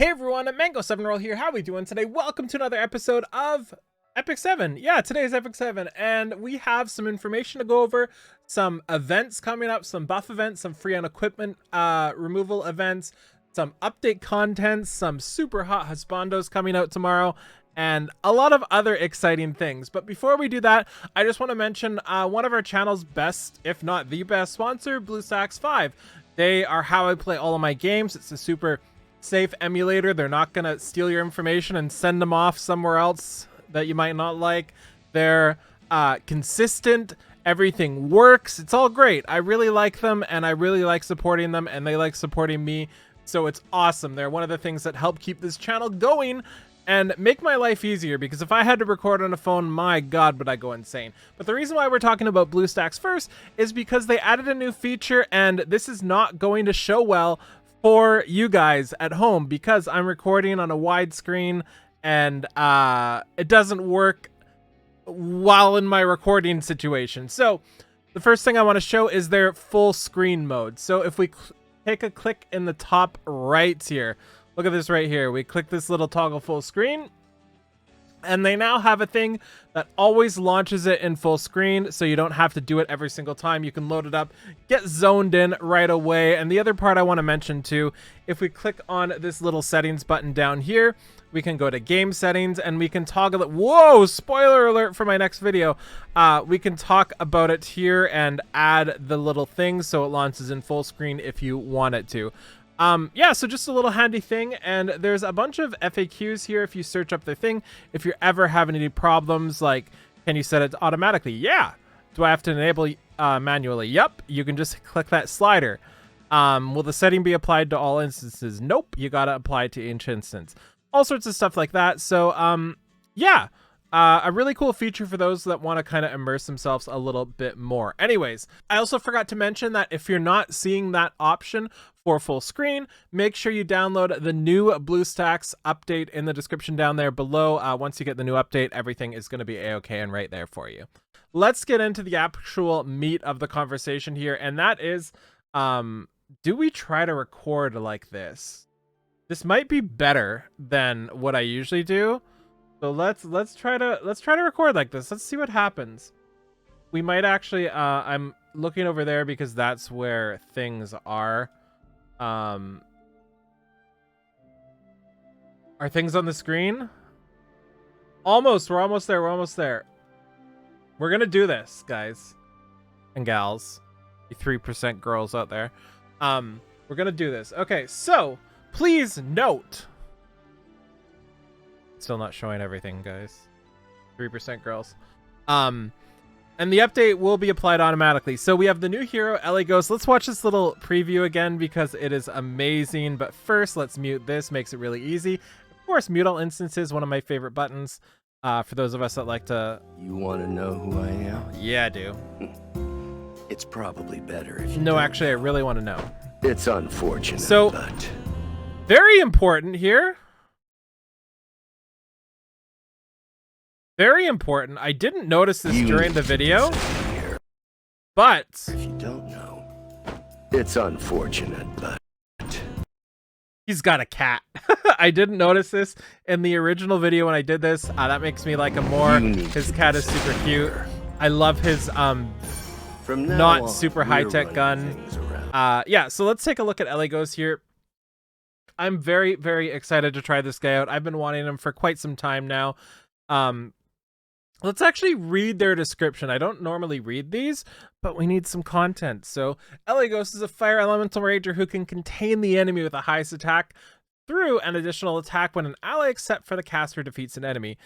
Hey everyone, Mango7Roll here. How we doing today? Welcome to another episode of Epic 7. Yeah, today is Epic 7, and we have some information to go over, some events coming up, some buff events, some free on equipment removal events, some update content, some super hot husbandos coming out tomorrow, and a lot of other exciting things. But before we do that, I just want to mention one of our channel's best, if not the best sponsor, BlueStacks 5. They are how I play all of my games. It's a super safe emulator. They're not gonna steal your information and send them off somewhere else that you might not like. They're consistent. Everything works. It's all great. I really like them, and I really like supporting them, and they like supporting me, so it's awesome. They're one of the things that help keep this channel going and make my life easier, because if I had to record on a phone, my god, would I go insane. But the reason why we're talking about BlueStacks first is because they added a new feature, and this is not going to show well for you guys at home because I'm recording on a widescreen, and it doesn't work while in my recording situation. So the first thing I want to show is their full screen mode. So if we take a click in the top right here, look at this right here. We click this little toggle full screen, and they now have a thing that always launches it in full screen, so you don't have to do it every single time. You can load it up, get zoned in right away. And the other part I want to mention too, if we click on this little settings button down here, we can go to game settings and we can toggle it. Whoa, spoiler alert for my next video. We can talk about it here and add the little thing so it launches in full screen if you want it to. Yeah, so just a little handy thing, and there's a bunch of FAQs here if you search up the thing. If you're ever having any problems, like, can you set it automatically? Yeah. Do I have to enable manually? Yep. You can just click that slider. Will the setting be applied to all instances? Nope. You gotta apply it to each instance. All sorts of stuff like that. So, yeah. A really cool feature for those that want to kind of immerse themselves a little bit more. Anyways, I also forgot to mention that if you're not seeing that option for full screen, make sure you download the new BlueStacks update in the description down there below. Once you get the new update, everything is going to be a-okay and right there for you. Let's get into the actual meat of the conversation here, and that is, do we try to record like this? This might be better than what I usually do. So let's try to record like this. Let's see what happens. We might actually I'm looking over there because that's where things are. Are things on the screen? Almost. We're almost there. We're almost there. We're gonna do this, guys and gals. You 3% girls out there. We're gonna do this. Okay, so please note. Still not showing everything, guys. 3% girls. And the update will be applied automatically. So we have the new hero, Eligos. Let's watch this little preview again because it is amazing. But first, let's mute this. Makes it really easy. Of course, mute all instances, one of my favorite buttons. For those of us that like to... You want to know who I am? Yeah, I do. It's probably better if you No, actually, I really want to know. It's unfortunate, so, but... Very important here. Very important. I didn't notice this during the video, but if you don't know, it's unfortunate, but he's got a cat. I didn't notice this in the original video when I did this. That makes me like him more. His cat is super cute. I love his from now not on, super high-tech gun. Yeah, so let's take a look at Eligos here. I'm very, very excited to try this guy out. I've been wanting him for quite some time now. Let's actually read their description. I don't normally read these, but we need some content. So, Eligos is a fire elemental ranger who can contain the enemy with a highest attack through an additional attack when an ally except for the caster defeats an enemy.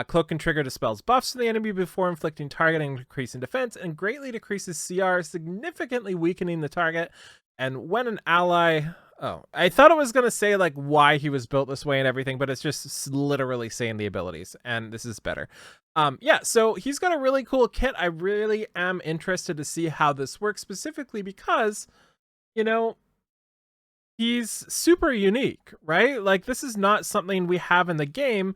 Cloak and trigger dispels buffs to the enemy before inflicting targeting, increasing defense, and greatly decreases CR, significantly weakening the target. And when an ally... Oh, I thought it was going to say like why he was built this way and everything, but it's just literally saying the abilities, and this is better. Yeah, so he's got a really cool kit. I really am interested to see how this works, specifically because, you know, he's super unique, right? Like, this is not something we have in the game.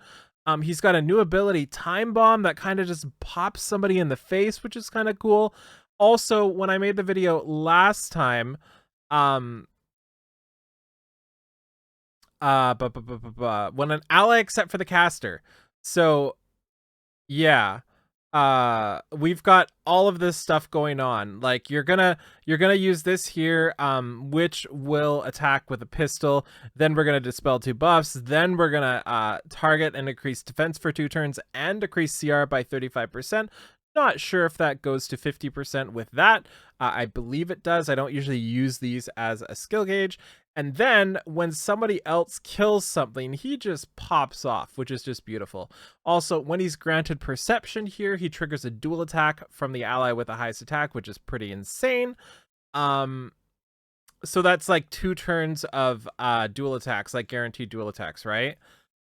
He's got a new ability, Time Bomb, that kind of just pops somebody in the face, which is kind of cool. Also, when I made the video last time, when an ally except for the caster. So yeah, we've got all of this stuff going on. Like you're gonna use this here, which will attack with a pistol. Then we're gonna dispel 2 buffs. Then we're gonna target and increase defense for 2 turns and decrease CR by 35%. Not sure if that goes to 50% with that. I believe it does. I don't usually use these as a skill gauge. And then when somebody else kills something, he just pops off, which is just beautiful. Also, when he's granted perception here, he triggers a dual attack from the ally with the highest attack, which is pretty insane. So that's like 2 turns of dual attacks, like guaranteed dual attacks, right?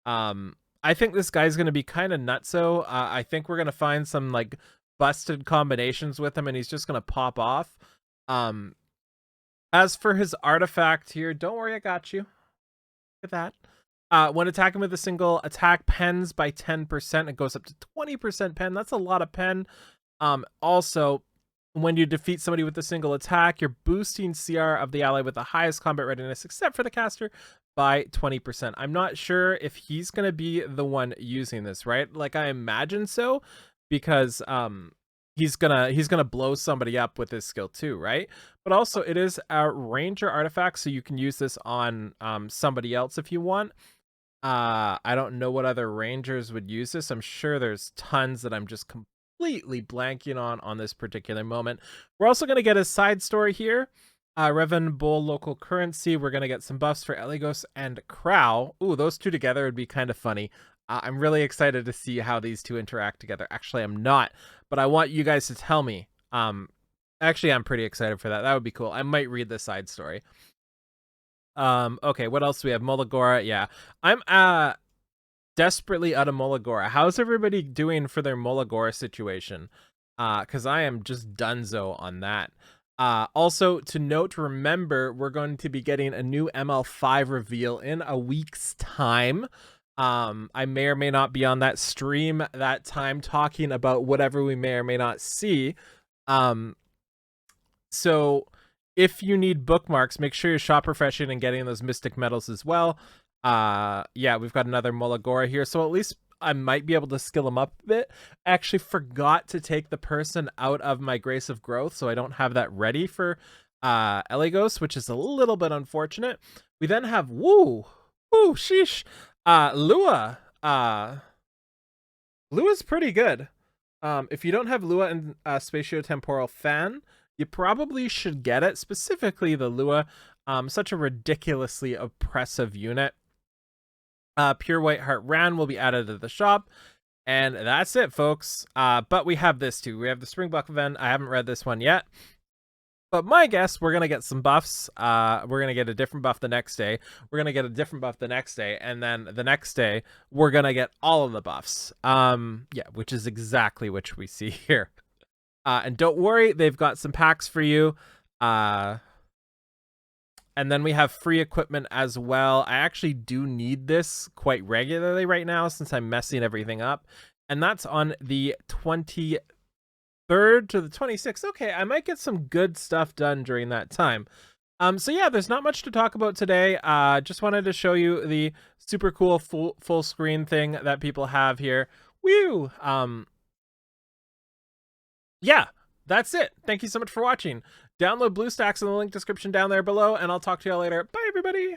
I think this guy's going to be kind of nutso. I think we're going to find some like busted combinations with him and he's just going to pop off. As for his artifact here, don't worry, I got you. Look at that. When attacking with a single attack, pens by 10%. It goes up to 20% pen. That's a lot of pen. Also, when you defeat somebody with a single attack, you're boosting CR of the ally with the highest combat readiness, except for the caster, by 20%. I'm not sure if he's going to be the one using this, right? Like, I imagine so, because he's gonna blow somebody up with his skill too, right? But also it is a ranger artifact, so you can use this on somebody else if you want. I don't know what other rangers would use this. I'm sure there's tons that I'm just completely blanking on this particular moment. We're also gonna get a side story here. Revan Bull local currency. We're gonna get some buffs for Eligos and Crow. Ooh, those two together would be kind of funny. I'm really excited to see how these two interact together. Actually, I'm not, but I want you guys to tell me. Actually, I'm pretty excited for that. That would be cool. I might read the side story. Okay, what else do we have? Molagora, yeah. I'm desperately out of Molagora. How's everybody doing for their Molagora situation? Because I am just donezo on that. Also, to note, remember, we're going to be getting a new ML5 reveal in a week's time. I may or may not be on that stream that time talking about whatever we may or may not see. So if you need bookmarks, make sure you're shop refreshing and getting those mystic medals as well. Yeah, we've got another Molagora here, so at least I might be able to skill him up a bit. I actually forgot to take the person out of my Grace of Growth, so I don't have that ready for Eligos, which is a little bit unfortunate. We then have sheesh. Lua. Lua's pretty good. If you don't have Lua and Spatiotemporal Fan, you probably should get it. Specifically the Lua. Such a ridiculously oppressive unit. Pure White Heart Ran will be added to the shop. And that's it, folks. But we have this too. We have the Spring Buck event. I haven't read this one yet. But my guess, we're going to get some buffs. We're going to get a different buff the next day. We're going to get a different buff the next day. And then the next day, we're going to get all of the buffs. Yeah, which is exactly what we see here. And don't worry, they've got some packs for you. And then we have free equipment as well. I actually do need this quite regularly right now since I'm messing everything up. And that's on the 23rd to the 26th. Okay, I might get some good stuff done during that time. So yeah, there's not much to talk about today. Just wanted to show you the super cool full screen thing that people have here. Woo! Yeah, that's it. Thank you so much for watching. Download BlueStacks in the link description down there below, and I'll talk to y'all later. Bye, everybody!